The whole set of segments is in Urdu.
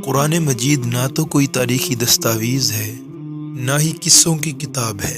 قرآن مجید نہ تو کوئی تاریخی دستاویز ہے، نہ ہی قصوں کی کتاب ہے،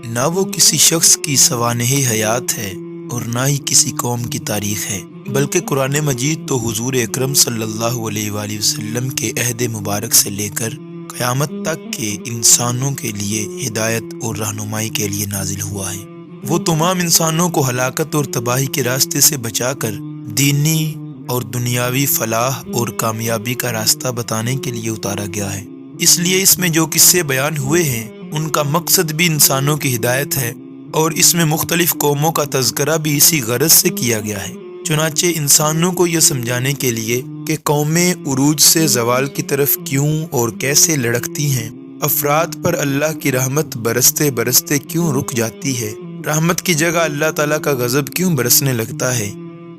نہ وہ کسی شخص کی سوانح حیات ہے اور نہ ہی کسی قوم کی تاریخ ہے، بلکہ قرآن مجید تو حضور اکرم صلی اللہ علیہ وآلہ وسلم کے عہد مبارک سے لے کر قیامت تک کے انسانوں کے لیے ہدایت اور رہنمائی کے لیے نازل ہوا ہے۔ وہ تمام انسانوں کو ہلاکت اور تباہی کے راستے سے بچا کر دینی اور دنیاوی فلاح اور کامیابی کا راستہ بتانے کے لیے اتارا گیا ہے۔ اس لیے اس میں جو قصے بیان ہوئے ہیں ان کا مقصد بھی انسانوں کی ہدایت ہے، اور اس میں مختلف قوموں کا تذکرہ بھی اسی غرض سے کیا گیا ہے، چنانچہ انسانوں کو یہ سمجھانے کے لیے کہ قومیں عروج سے زوال کی طرف کیوں اور کیسے لڑکتی ہیں، افراد پر اللہ کی رحمت برستے برستے کیوں رک جاتی ہے، رحمت کی جگہ اللہ تعالیٰ کا غضب کیوں برسنے لگتا ہے،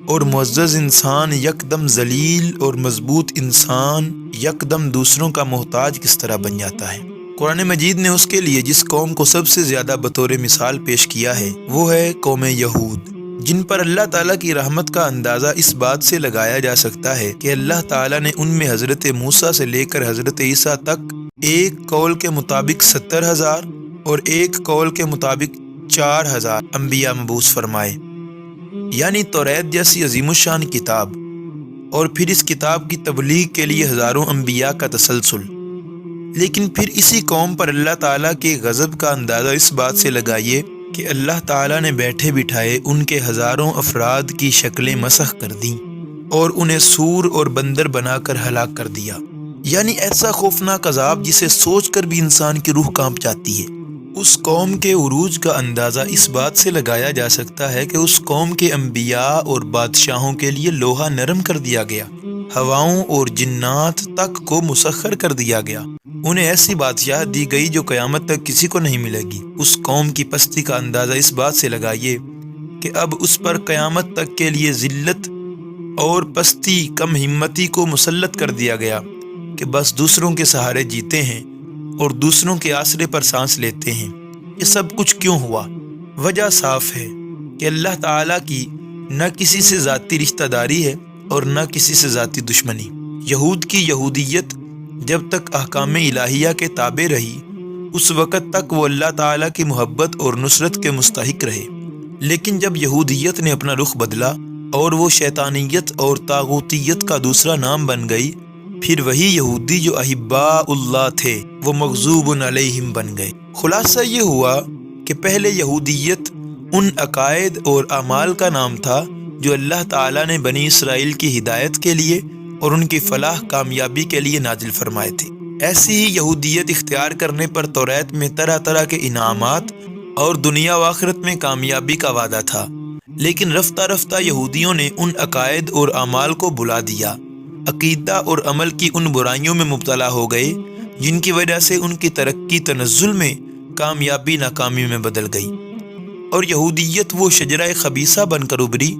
اور معزز انسان یکدم ذلیل اور مضبوط انسان یکدم دوسروں کا محتاج کس طرح بن جاتا ہے۔ قرآن مجید نے اس کے لیے جس قوم کو سب سے زیادہ بطور مثال پیش کیا ہے وہ ہے قوم یہود، جن پر اللہ تعالیٰ کی رحمت کا اندازہ اس بات سے لگایا جا سکتا ہے کہ اللہ تعالیٰ نے ان میں حضرت موسیٰ سے لے کر حضرت عیسیٰ تک ایک قول کے مطابق 70,000 اور ایک قول کے مطابق 4,000 انبیاء مبعوث فرمائے، یعنی توریت جیسی عظیم الشان کتاب، اور پھر اس کتاب کی تبلیغ کے لیے ہزاروں انبیاء کا تسلسل۔ لیکن پھر اسی قوم پر اللہ تعالیٰ کے غضب کا اندازہ اس بات سے لگائیے کہ اللہ تعالیٰ نے بیٹھے بٹھائے ان کے ہزاروں افراد کی شکلیں مسخ کر دیں اور انہیں سور اور بندر بنا کر ہلاک کر دیا، یعنی ایسا خوفناک عذاب جسے سوچ کر بھی انسان کی روح کانپ جاتی ہے۔ اس قوم کے عروج کا اندازہ اس بات سے لگایا جا سکتا ہے کہ اس قوم کے انبیاء اور بادشاہوں کے لیے لوہا نرم کر دیا گیا، ہواؤں اور جنات تک کو مسخر کر دیا گیا، انہیں ایسی بادشاہ دی گئی جو قیامت تک کسی کو نہیں ملے گی۔ اس قوم کی پستی کا اندازہ اس بات سے لگائیے کہ اب اس پر قیامت تک کے لیے ذلت اور پستی کم ہمتی کو مسلط کر دیا گیا کہ بس دوسروں کے سہارے جیتے ہیں اور دوسروں کے آسرے پر سانس لیتے ہیں۔ یہ سب کچھ کیوں ہوا؟ وجہ صاف ہے کہ اللہ تعالیٰ کی نہ کسی سے ذاتی رشتہ داری ہے اور نہ کسی سے ذاتی دشمنی۔ یہود کی یہودیت جب تک احکام الہیہ کے تابع رہی اس وقت تک وہ اللہ تعالیٰ کی محبت اور نصرت کے مستحق رہے، لیکن جب یہودیت نے اپنا رخ بدلا اور وہ شیطانیت اور طاغوتیت کا دوسرا نام بن گئی، پھر وہی یہودی جو احباء اللہ تھے وہ مغضوب علیہم بن گئے۔ خلاصہ یہ ہوا کہ پہلے یہودیت ان عقائد اور اعمال کا نام تھا جو اللہ تعالیٰ نے بنی اسرائیل کی ہدایت کے لیے اور ان کی فلاح کامیابی کے لیے نازل فرمائے تھے۔ ایسی ہی یہودیت اختیار کرنے پر توریت میں طرح طرح کے انعامات اور دنیا و آخرت میں کامیابی کا وعدہ تھا، لیکن رفتہ رفتہ یہودیوں نے ان عقائد اور اعمال کو بھلا دیا، عقیدہ اور عمل کی ان برائیوں میں مبتلا ہو گئے جن کی وجہ سے ان کی ترقی تنزل میں، کامیابی ناکامی میں بدل گئی، اور یہودیت وہ شجرہ خبیثہ بن کر ابھری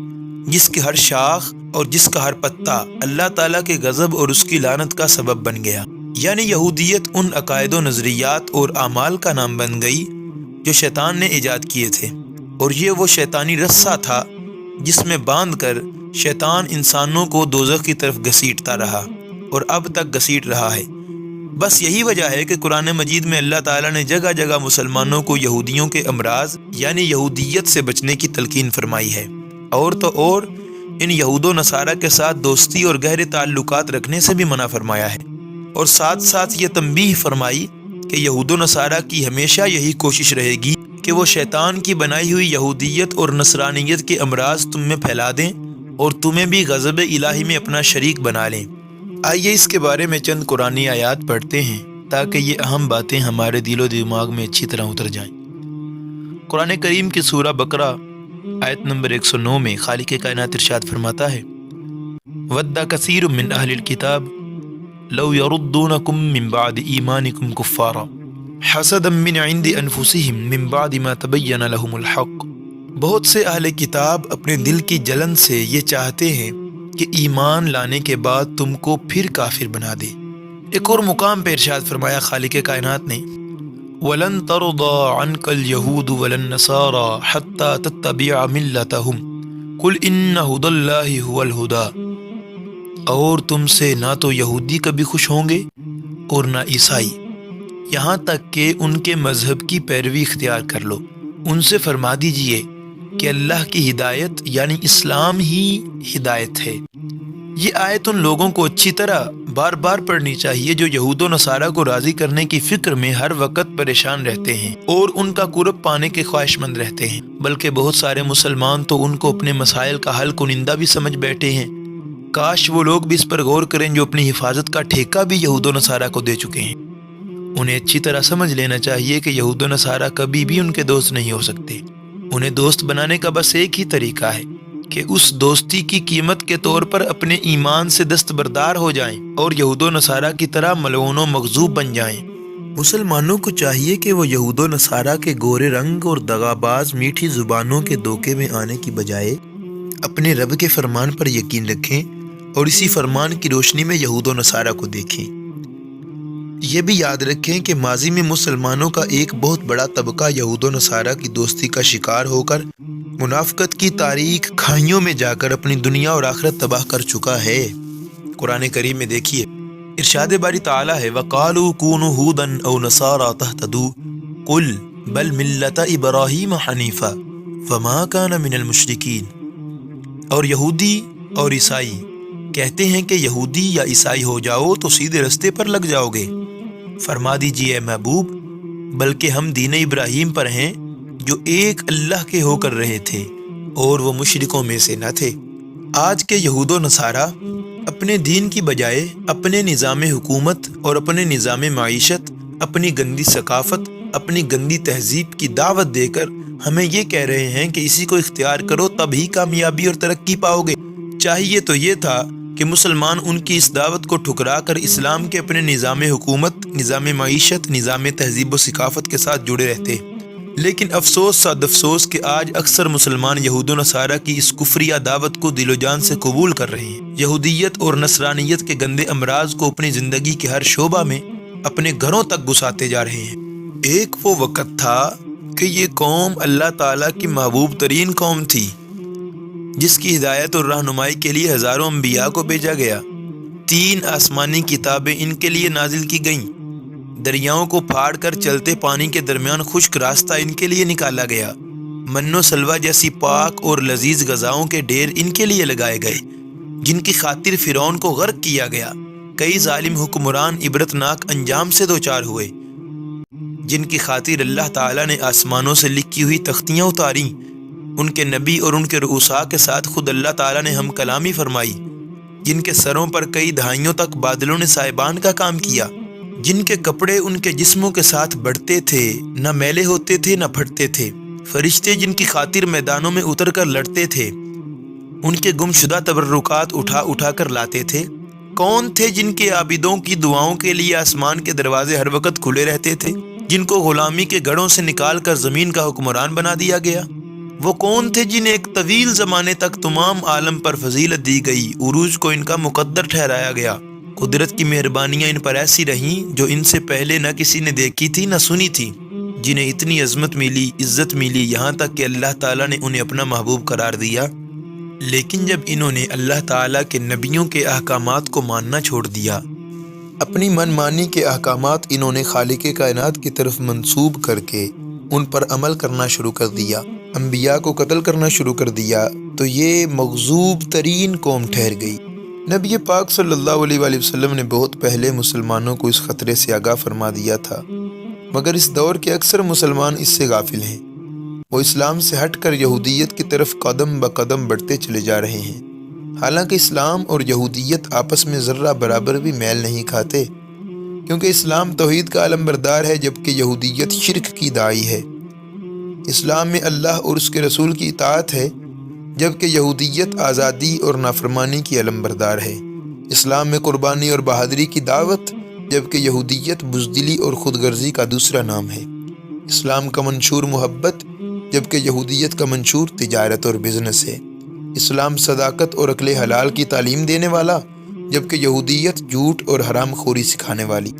جس کی ہر شاخ اور جس کا ہر پتا اللہ تعالیٰ کے غضب اور اس کی لعنت کا سبب بن گیا۔ یعنی یہودیت ان عقائد و نظریات اور اعمال کا نام بن گئی جو شیطان نے ایجاد کیے تھے، اور یہ وہ شیطانی رسہ تھا جس میں باندھ کر شیطان انسانوں کو دوزخ کی طرف گھسیٹتا رہا اور اب تک گھسیٹ رہا ہے۔ بس یہی وجہ ہے کہ قرآن مجید میں اللہ تعالیٰ نے جگہ جگہ مسلمانوں کو یہودیوں کے امراض یعنی یہودیت سے بچنے کی تلقین فرمائی ہے، اور تو اور ان یہود و نصارہ کے ساتھ دوستی اور گہرے تعلقات رکھنے سے بھی منع فرمایا ہے، اور ساتھ ساتھ یہ تنبیہ فرمائی کہ یہود و نصارہ کی ہمیشہ یہی کوشش رہے گی کہ وہ شیطان کی بنائی ہوئی یہودیت اور نصرانیت کے امراض تم میں پھیلا دیں اور تمہیں بھی غضب الہی میں اپنا شریک بنا لیں۔ آئیے اس کے بارے میں چند قرآنی آیات پڑھتے ہیں تاکہ یہ اہم باتیں ہمارے دل و دماغ میں اچھی طرح اتر جائیں۔ قرآن کریم کی سورہ بقرہ آیت نمبر 109 میں خالق کائنات ارشاد فرماتا ہے، وَدَّ كَثِيرٌ مِّنْ أَهْلِ الْكِتَابِ لَوْ يَرُدُّونَكُم مِّن بَعْدِ إِيمَانِكُمْ كُفَّارًا حَسَدًا مِّنْ عِندِ أَنفُسِهِم مِّن بَعْدِ مَا تَبَيَّنَ لَهُمُ الْحَقُّ۔ بہت سے اہل کتاب اپنے دل کی جلن سے یہ چاہتے ہیں کہ ایمان لانے کے بعد تم کو پھر کافر بنا دے۔ ایک اور مقام پہ ارشاد فرمایا خالق کائنات نے، وَلَن تَرْضَىٰ عَنْكَ الْيَهُودُ وَلَا النَّصَارَىٰ حَتَّىٰ تَتَّبِعَ مِلَّتَهُمْ قُلْ إِنَّ هُدَى اللَّهِ هُوَ الْهُدَىٰ۔ اور تم سے نہ تو یہودی کبھی خوش ہوں گے اور نہ عیسائی، یہاں تک کہ ان کے مذہب کی پیروی اختیار کر لو۔ ان سے فرما دیجئے کہ اللہ کی ہدایت یعنی اسلام ہی ہدایت ہے۔ یہ آیت ان لوگوں کو اچھی طرح بار بار پڑھنی چاہیے جو یہود و نصارہ کو راضی کرنے کی فکر میں ہر وقت پریشان رہتے ہیں اور ان کا قرب پانے کے خواہش مند رہتے ہیں، بلکہ بہت سارے مسلمان تو ان کو اپنے مسائل کا حل کنندہ بھی سمجھ بیٹھے ہیں۔ کاش وہ لوگ بھی اس پر غور کریں جو اپنی حفاظت کا ٹھیکہ بھی یہود و نصارہ کو دے چکے ہیں۔ انہیں اچھی طرح سمجھ لینا چاہیے کہ یہود و نصارہ کبھی بھی ان کے دوست نہیں ہو سکتے۔ انہیں دوست بنانے کا بس ایک ہی طریقہ ہے کہ اس دوستی کی قیمت کے طور پر اپنے ایمان سے دستبردار ہو جائیں اور یہود و نصارہ کی طرح ملعون و مغضوب بن جائیں۔ مسلمانوں کو چاہیے کہ وہ یہود و نصارہ کے گورے رنگ اور دغاباز میٹھی زبانوں کے دھوکے میں آنے کی بجائے اپنے رب کے فرمان پر یقین رکھیں اور اسی فرمان کی روشنی میں یہود و نصارہ کو دیکھیں۔ یہ بھی یاد رکھیں کہ ماضی میں مسلمانوں کا ایک بہت بڑا طبقہ یہود و نصارہ کی دوستی کا شکار ہو کر منافقت کی تاریک کھائیوں میں جا کر اپنی دنیا اور آخرت تباہ کر چکا ہے۔ قرآن کریم میں دیکھیے، ارشاد باری تعالیٰ ہے وَقَالُوا كُونُوا هُودًا أَوْ نَصَارَىٰ تَهْتَدُوا قُلْ بَلْ مِلَّةَ إِبْرَاهِيمَ حَنِيفًا وَمَا كَانَ مِنَ الْمُشْرِكِينَ، اور یہودی اور عیسائی کہتے ہیں کہ یہودی یا عیسائی ہو جاؤ تو سیدھے رستے پر لگ جاؤ گے۔ فرما دیجئے اے محبوب، بلکہ ہم دین ابراہیم پر ہیں جو ایک اللہ کے ہو کر رہے تھے اور وہ مشرکوں میں سے نہ تھے۔ آج کے یہود و نصارہ اپنے دین کی بجائے اپنے نظام حکومت اور اپنے نظام معیشت، اپنی گندی ثقافت، اپنی گندی تہذیب کی دعوت دے کر ہمیں یہ کہہ رہے ہیں کہ اسی کو اختیار کرو تب ہی کامیابی اور ترقی پاؤ گے۔ چاہیے تو یہ تھا کہ مسلمان ان کی اس دعوت کو ٹھکرا کر اسلام کے اپنے نظام حکومت، نظام معیشت، نظام تہذیب و ثقافت کے ساتھ جڑے رہتے، لیکن افسوس صد افسوس کہ آج اکثر مسلمان یہود و نصارہ کی اس کفریہ دعوت کو دل و جان سے قبول کر رہے ہیں۔ یہودیت اور نصرانیت کے گندے امراض کو اپنی زندگی کے ہر شعبہ میں اپنے گھروں تک گھساتے جا رہے ہیں۔ ایک وہ وقت تھا کہ یہ قوم اللہ تعالیٰ کی محبوب ترین قوم تھی، جس کی ہدایت اور رہنمائی کے لیے ہزاروں انبیاء کو بھیجا گیا۔ 3 آسمانی کتابیں ان کے لیے نازل کی گئیں، دریاؤں کو پھاڑ کر چلتے پانی کے درمیان خشک راستہ ان کے لیے نکالا گیا، من و سلوہ جیسی پاک اور لذیذ غذاؤں کے ڈھیر ان کے لیے لگائے گئے، جن کی خاطر فرعون کو غرق کیا گیا۔ کئی ظالم حکمران عبرتناک انجام سے دوچار ہوئے، جن کی خاطر اللہ تعالیٰ نے آسمانوں سے لکھی ہوئی تختیاں اتاریں، ان کے نبی اور ان کے رؤساء کے ساتھ خود اللہ تعالیٰ نے ہم کلامی فرمائی، جن کے سروں پر کئی دہائیوں تک بادلوں نے سائبان کا کام کیا، جن کے کپڑے ان کے جسموں کے ساتھ بڑھتے تھے، نہ میلے ہوتے تھے نہ پھٹتے تھے، فرشتے جن کی خاطر میدانوں میں اتر کر لڑتے تھے، ان کے گمشدہ تبرکات اٹھا اٹھا کر لاتے تھے۔ کون تھے جن کے عابدوں کی دعاؤں کے لیے آسمان کے دروازے ہر وقت کھلے رہتے تھے، جن کو غلامی کے گڑھوں سے نکال کر زمین کا حکمران بنا دیا گیا؟ وہ کون تھے جنہیں ایک طویل زمانے تک تمام عالم پر فضیلت دی گئی، عروج کو ان کا مقدر ٹھہرایا گیا؟ قدرت کی مہربانیاں ان پر ایسی رہیں جو ان سے پہلے نہ کسی نے دیکھی تھی نہ سنی تھی، جنہیں اتنی عظمت ملی، عزت ملی، یہاں تک کہ اللہ تعالیٰ نے انہیں اپنا محبوب قرار دیا۔ لیکن جب انہوں نے اللہ تعالیٰ کے نبیوں کے احکامات کو ماننا چھوڑ دیا، اپنی من مانی کے احکامات انہوں نے خالق کائنات کی طرف منسوب کر کے ان پر عمل کرنا شروع کر دیا، انبیاء کو قتل کرنا شروع کر دیا، تو یہ مغضوب ترین قوم ٹھہر گئی۔ نبی پاک صلی اللہ علیہ وآلہ وسلم نے بہت پہلے مسلمانوں کو اس خطرے سے آگاہ فرما دیا تھا، مگر اس دور کے اکثر مسلمان اس سے غافل ہیں۔ وہ اسلام سے ہٹ کر یہودیت کی طرف قدم بقدم بڑھتے چلے جا رہے ہیں، حالانکہ اسلام اور یہودیت آپس میں ذرہ برابر بھی میل نہیں کھاتے، کیونکہ اسلام توحید کا علم بردار ہے جبکہ یہودیت شرک کی داعی ہے۔ اسلام میں اللہ اور اس کے رسول کی اطاعت ہے جبکہ یہودیت آزادی اور نافرمانی کی علم بردار ہے۔ اسلام میں قربانی اور بہادری کی دعوت جبکہ یہودیت بزدلی اور خود غرضی کا دوسرا نام ہے۔ اسلام کا منشور محبت جبکہ یہودیت کا منشور تجارت اور بزنس ہے۔ اسلام صداقت اور عقل حلال کی تعلیم دینے والا جبکہ یہودیت جھوٹ اور حرام خوری سکھانے والی۔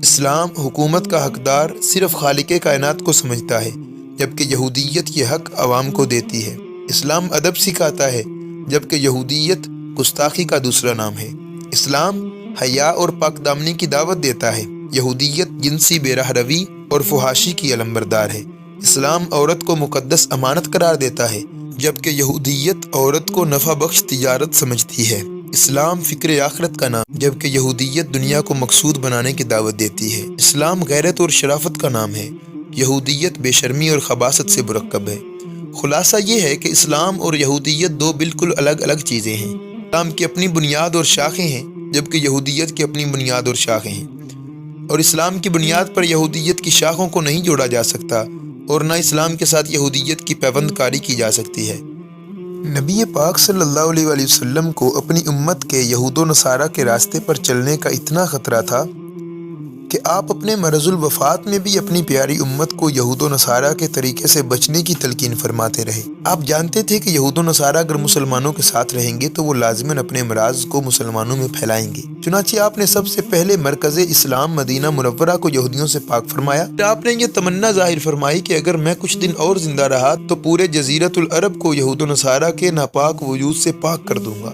اسلام حکومت کا حقدار صرف خالق کائنات کو سمجھتا ہے جبکہ یہودیت یہ حق عوام کو دیتی ہے۔ اسلام ادب سکھاتا ہے جبکہ یہودیت گستاخی کا دوسرا نام ہے۔ اسلام حیا اور پاک دامنی کی دعوت دیتا ہے، یہودیت جنسی بے راہ روی اور فحاشی کی علمبردار ہے۔ اسلام عورت کو مقدس امانت قرار دیتا ہے، جبکہ یہودیت عورت کو نفع بخش تجارت سمجھتی ہے۔ اسلام فکر آخرت کا نام، جبکہ یہودیت دنیا کو مقصود بنانے کی دعوت دیتی ہے۔ اسلام غیرت اور شرافت کا نام ہے، یہودیت بے شرمی اور خباثت سے مرکب ہے۔ خلاصہ یہ ہے کہ اسلام اور یہودیت دو بالکل الگ الگ چیزیں ہیں۔ اسلام کی اپنی بنیاد اور شاخیں ہیں، جبکہ یہودیت کی اپنی بنیاد اور شاخیں ہیں، اور اسلام کی بنیاد پر یہودیت کی شاخوں کو نہیں جوڑا جا سکتا، اور نہ اسلام کے ساتھ یہودیت کی پیوند کاری کی جا سکتی ہے۔ نبی پاک صلی اللہ علیہ وآلہ وسلم کو اپنی امت کے یہود و نصارہ کے راستے پر چلنے کا اتنا خطرہ تھا کہ آپ اپنے مرض الوفات میں بھی اپنی پیاری امت کو یہود و نصارہ کے طریقے سے بچنے کی تلقین فرماتے رہے۔ آپ جانتے تھے کہ یہود و نصارہ اگر مسلمانوں کے ساتھ رہیں گے تو وہ لازماً اپنے امراض کو مسلمانوں میں پھیلائیں گے۔ چنانچہ آپ نے سب سے پہلے مرکز اسلام مدینہ منورہ کو یہودیوں سے پاک فرمایا۔ آپ نے یہ تمنا ظاہر فرمائی کہ اگر میں کچھ دن اور زندہ رہا تو پورے جزیرۃ العرب کو یہود و نصارہ کے ناپاک وجود سے پاک کر دوں گا۔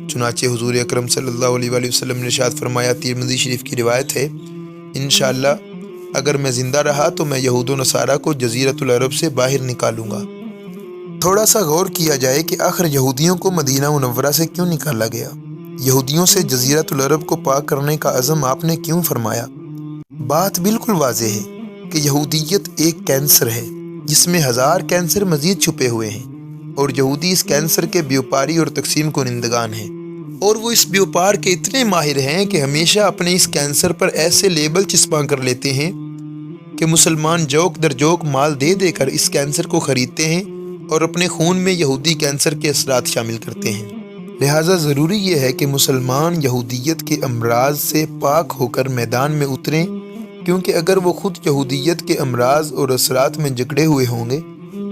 چنانچہ حضور اکرم صلی اللہ علیہ وآلہ وسلم نے ارشاد فرمایا، ترمذی شریف کی روایت ہے، انشاءاللہ اگر میں زندہ رہا تو میں یہود و نصارہ کو جزیرۃ العرب سے باہر نکالوں گا۔ تھوڑا سا غور کیا جائے کہ آخر یہودیوں کو مدینہ منورہ سے کیوں نکالا گیا؟ یہودیوں سے جزیرۃ العرب کو پاک کرنے کا عزم آپ نے کیوں فرمایا؟ بات بالکل واضح ہے کہ یہودیت ایک کینسر ہے جس میں ہزار کینسر مزید چھپے ہوئے ہیں، اور یہودی اس کینسر کے بیوپاری اور تقسیم کنندگان ہیں، اور وہ اس بیوپار کے اتنے ماہر ہیں کہ ہمیشہ اپنے اس کینسر پر ایسے لیبل چسپاں کر لیتے ہیں کہ مسلمان جوک در جوک مال دے دے کر اس کینسر کو خریدتے ہیں اور اپنے خون میں یہودی کینسر کے اثرات شامل کرتے ہیں۔ لہٰذا ضروری یہ ہے کہ مسلمان یہودیت کے امراض سے پاک ہو کر میدان میں اتریں، کیونکہ اگر وہ خود یہودیت کے امراض اور اثرات میں جکڑے ہوئے ہوں گے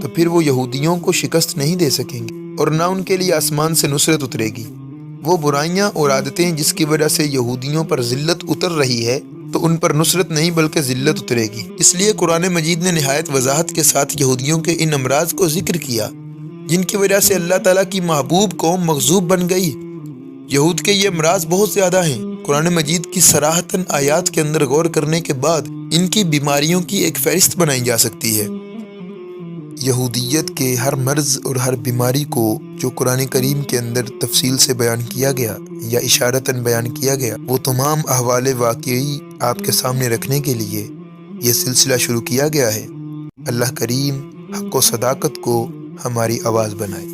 تو پھر وہ یہودیوں کو شکست نہیں دے سکیں گے، اور نہ ان کے لیے آسمان سے نصرت اترے گی۔ وہ برائیاں اور عادتیں جس کی وجہ سے یہودیوں پر ذلت اتر رہی ہے تو ان پر نصرت نہیں بلکہ ذلت اترے گی۔ اس لیے قرآن مجید نے نہایت وضاحت کے ساتھ یہودیوں کے ان امراض کو ذکر کیا جن کی وجہ سے اللہ تعالیٰ کی محبوب قوم مغضوب بن گئی۔ یہود کے یہ امراض بہت زیادہ ہیں۔ قرآن مجید کی صراحتاً آیات کے اندر غور کرنے کے بعد ان کی بیماریوں کی ایک فہرست بنائی جا سکتی ہے۔ یہودیت کے ہر مرض اور ہر بیماری کو جو قرآن کریم کے اندر تفصیل سے بیان کیا گیا یا اشارتاً بیان کیا گیا، وہ تمام احوال واقعی آپ کے سامنے رکھنے کے لیے یہ سلسلہ شروع کیا گیا ہے۔ اللہ کریم حق و صداقت کو ہماری آواز بنائے۔